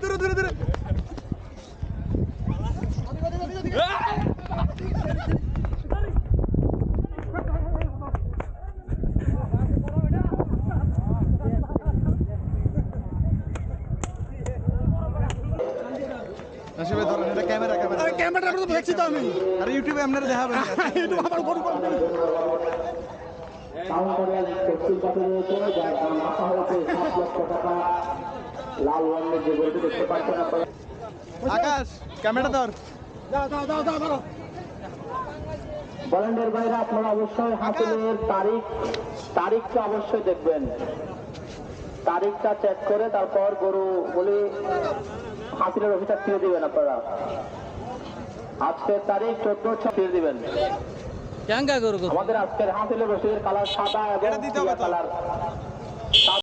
দূরে দূরে দূরে আসলে ধরেন এটা ক্যামেরা ক্যামেরা ক্যামেরাটা তো দেখছি তো আমি আর ইউটিউবে আপনারা দেখাবেন একটু আমার গরু কাউন্টারের তফসিল কাছে রয়েছে যার দাম রাখা হয়েছে 7 লক্ষ টাকা। লাল রঙের যে গরুটি দেখতে পাচ্ছেন আপনারা। আকাশ ক্যামেরা ধর দাও দাও দাও দাও ধরো বলেন্ডের বাইরে আপনারা অবশ্যই হাসিলের তারিখটা অবশ্যই দেখবেন, তারিখটা চেক করে তারপর গরুগুলি হাসিলের অফিসার ফিরে দিবেন। আপনারা আজকের তারিখ 14/6 ফিরে দিবেন। আমাদের আজকের হাসিলের রসিদের কালার সাদা এবং এটা দিতে হবে তো। কালার